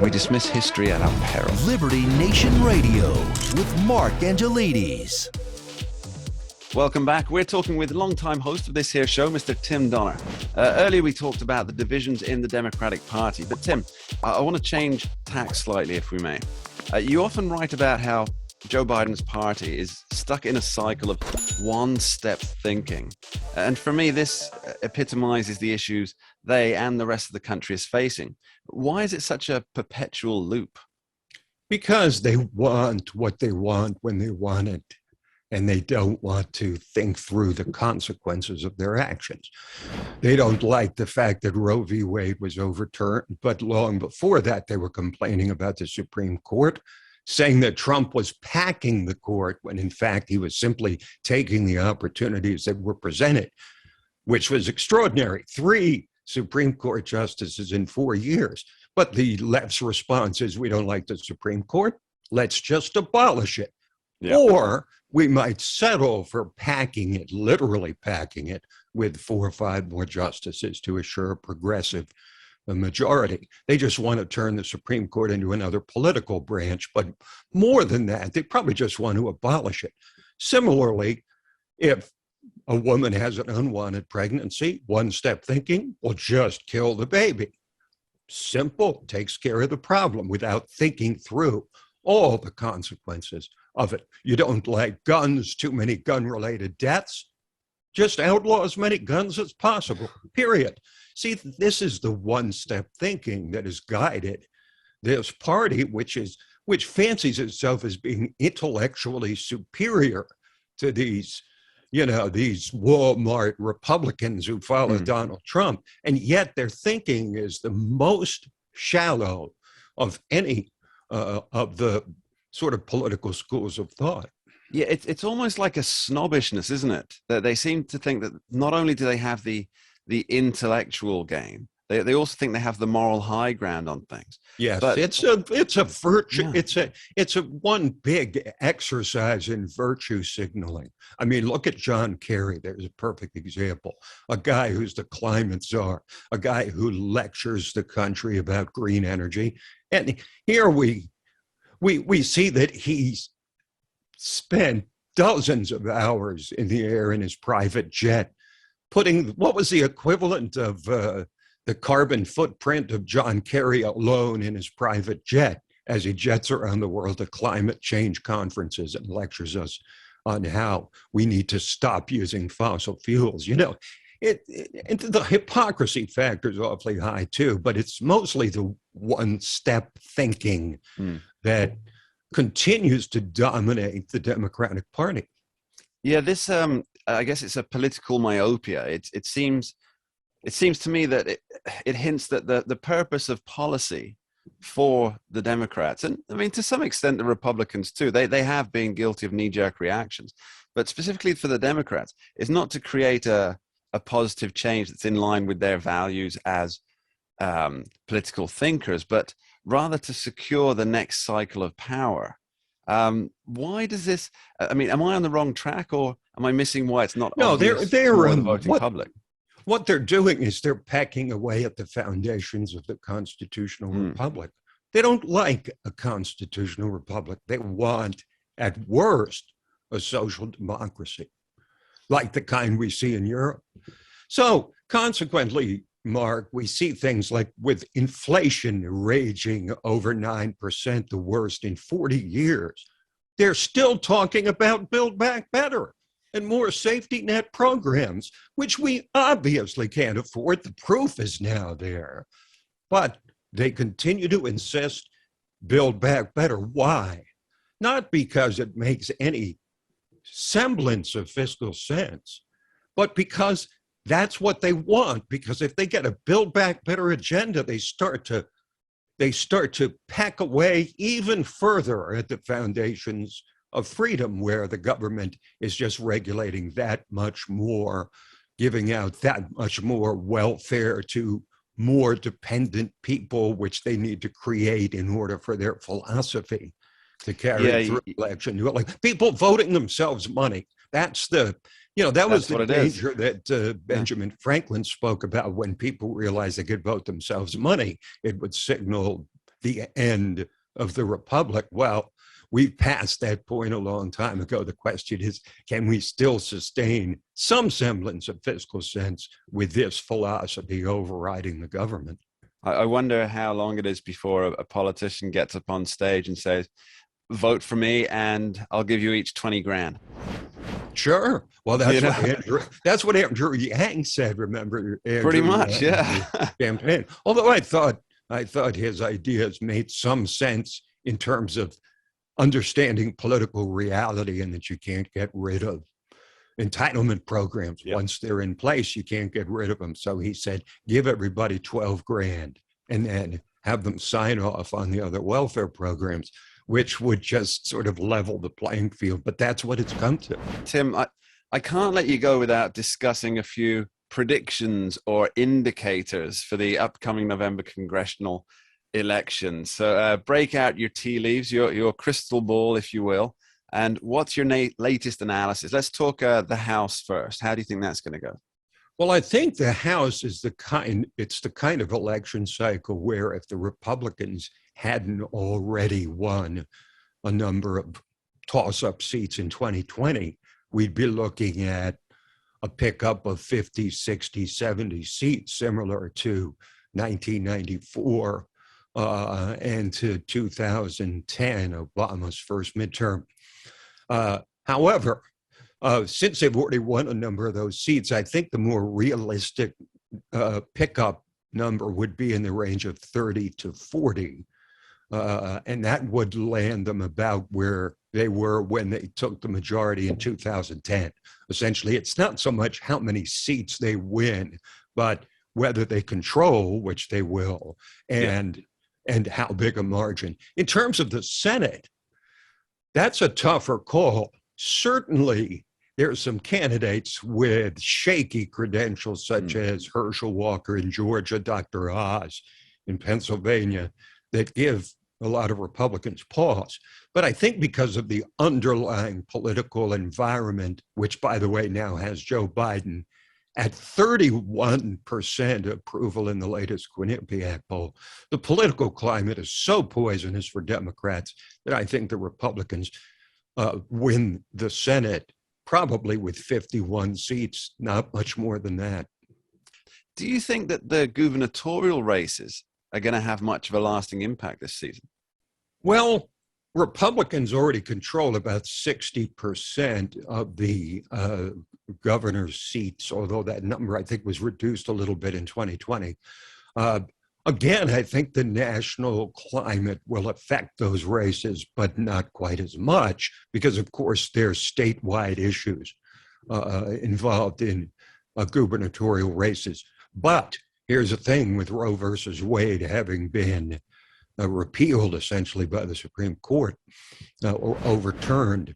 We dismiss history at our peril. Liberty Nation Radio with Mark Angelides. Welcome back. We're talking with longtime host of this here show, Mr. Tim Donner. Earlier we talked about the divisions in the Democratic Party. But Tim, I want to change tack slightly, if we may. You often write about how Joe Biden's party is stuck in a cycle of one-step thinking. And for me, this epitomizes the issues they and the rest of the country is facing. Why is it such a perpetual loop? Because they want what they want when they want it, and they don't want to think through the consequences of their actions. They don't like the fact that Roe v. Wade was overturned, but long before that, they were complaining about the Supreme Court, saying that Trump was packing the court when in fact he was simply taking the opportunities that were presented, which was extraordinary. 3 Supreme Court justices in 4 years. But the left's response is, we don't like the Supreme Court, let's just abolish it. Yeah. Or we might settle for packing it, literally packing it, with 4 or 5 more justices to assure a progressive majority. They just want to turn the Supreme Court into another political branch. But more than that, they probably just want to abolish it. Similarly, if a woman has an unwanted pregnancy, one-step thinking will just kill the baby. Simple, takes care of the problem without thinking through all the consequences of it. You don't like guns, too many gun-related deaths, just outlaw as many guns as possible, period. See, this is the one-step thinking that has guided this party, which fancies itself as being intellectually superior to these Walmart Republicans who follow Donald Trump. And yet their thinking is the most shallow of any of the sort of political schools of thought. Yeah, it's almost like a snobbishness, isn't it? That they seem to think that not only do they have the intellectual game, they also think they have the moral high ground on things. Yes, but it's a virtue. Yeah. It's a one big exercise in virtue signaling. I mean, look at John Kerry. There's a perfect example. A guy who's the climate czar, a guy who lectures the country about green energy. And here we see that he's spent dozens of hours in the air in his private jet, putting what was the equivalent of the carbon footprint of John Kerry alone in his private jet as he jets around the world to climate change conferences and lectures us on how we need to stop using fossil fuels. You know, the hypocrisy factor is awfully high too, but it's mostly the one-step thinking that continues to dominate the Democratic Party. Yeah, this I guess it's a political myopia. It seems to me that it hints that the purpose of policy for the Democrats, and I mean to some extent the Republicans too, they have been guilty of knee-jerk reactions, but specifically for the Democrats, is not to create a positive change that's in line with their values as political thinkers, but rather to secure the next cycle of power. Why does this? I mean, am I on the wrong track, or am I missing why it's not? No, they're the voting public. What they're doing is they're pecking away at the foundations of the constitutional republic. They don't like a constitutional republic. They want, at worst, a social democracy, like the kind we see in Europe. So consequently, Mark, we see things like with inflation raging over 9%, the worst in 40 years. They're still talking about Build Back Better and more safety net programs, which we obviously can't afford. The proof is now there. But they continue to insist Build Back Better. Why? Not because it makes any semblance of fiscal sense, but because that's what they want. Because if they get a Build Back Better agenda, they start to pack away even further at the foundations of freedom, where the government is just regulating that much more, giving out that much more welfare to more dependent people, which they need to create in order for their philosophy to carry through election. Like people voting themselves money. That's the, that was the danger that Benjamin Franklin spoke about. When people realized they could vote themselves money, it would signal the end of the republic. Well, we've passed that point a long time ago. The question is, can we still sustain some semblance of fiscal sense with this philosophy overriding the government? I wonder how long it is before a politician gets up on stage and says, vote for me and I'll give you each 20 grand. Sure. Well, that's what Andrew Yang said. Remember, Andrew pretty much, Yang, yeah. Campaign. Although I thought his ideas made some sense in terms of understanding political reality, and that you can't get rid of entitlement programs. Yep. Once they're in place, you can't get rid of them. So he said, give everybody 12 grand and then have them sign off on the other welfare programs, which would just sort of level the playing field. But that's what it's come to. Tim, I can't let you go without discussing a few predictions or indicators for the upcoming November congressional elections. So break out your tea leaves, your crystal ball, if you will. And what's your latest analysis? Let's talk the House first. How do you think that's going to go? Well, I think the House is the kind of election cycle where if the Republicans hadn't already won a number of toss-up seats in 2020, we'd be looking at a pickup of 50, 60, 70 seats, similar to 1994 and to 2010, Obama's first midterm. However, since they've already won a number of those seats, I think the more realistic pickup number would be in the range of 30 to 40. And that would land them about where they were when they took the majority in 2010. Essentially, it's not so much how many seats they win, but whether they control, which they will, and how big a margin. In terms of the Senate, that's a tougher call. Certainly, there's some candidates with shaky credentials, such as Herschel Walker in Georgia, Dr. Oz in Pennsylvania, that give a lot of Republicans pause. But I think because of the underlying political environment, which, by the way, now has Joe Biden at 31% approval in the latest Quinnipiac poll, the political climate is so poisonous for Democrats that I think the Republicans win the Senate probably with 51 seats, not much more than that. Do you think that the gubernatorial races are going to have much of a lasting impact this season? Well, Republicans already control about 60% of the governor's seats, although that number, I think, was reduced a little bit in 2020. Again, I think the national climate will affect those races, but not quite as much, because, of course, there's statewide issues involved in gubernatorial races. But here's the thing with Roe versus Wade having been repealed essentially by the Supreme Court or overturned,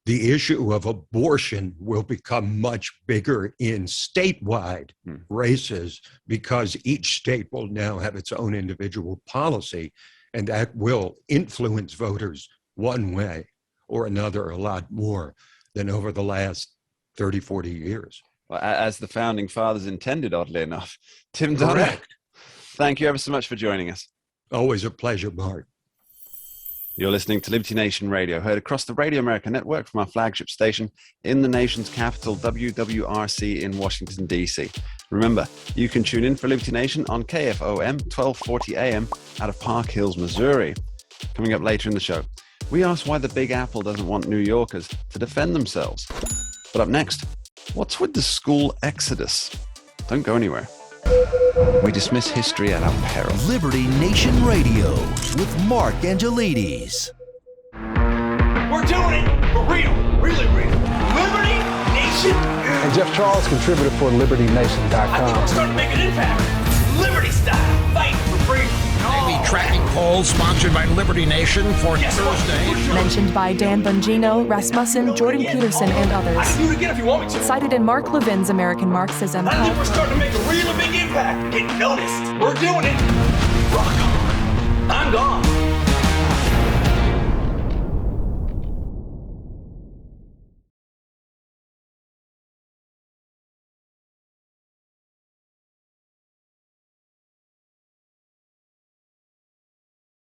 the issue of abortion will become much bigger in statewide races because each state will now have its own individual policy, and that will influence voters one way or another a lot more than over the last 30, 40 years. Well, as the founding fathers intended, oddly enough. Tim Donner, thank you ever so much for joining us. Always a pleasure, Mark. You're listening to Liberty Nation Radio, heard across the Radio America network from our flagship station in the nation's capital, WWRC in Washington, D.C. Remember, you can tune in for Liberty Nation on KFOM 1240 AM out of Park Hills, Missouri. Coming up later in the show, we ask why the Big Apple doesn't want New Yorkers to defend themselves. But up next, what's with the school exodus? Don't go anywhere. We dismiss history at our peril. Liberty Nation Radio with Mark Angelides. We're doing it for real, really real. Liberty Nation. And Jeff Charles, contributor for LibertyNation.com. I think we're starting to make an impact. Liberty style, fight for freedom. Daily tracking poll sponsored by Liberty Nation for Thursday. Mentioned by Dan Bongino, Rasmussen, Jordan Peterson, and I others. can do it again if you want me to. Cited in Mark Levin's American Marxism. I think we're starting to make a really big impact. Get noticed. We're doing it.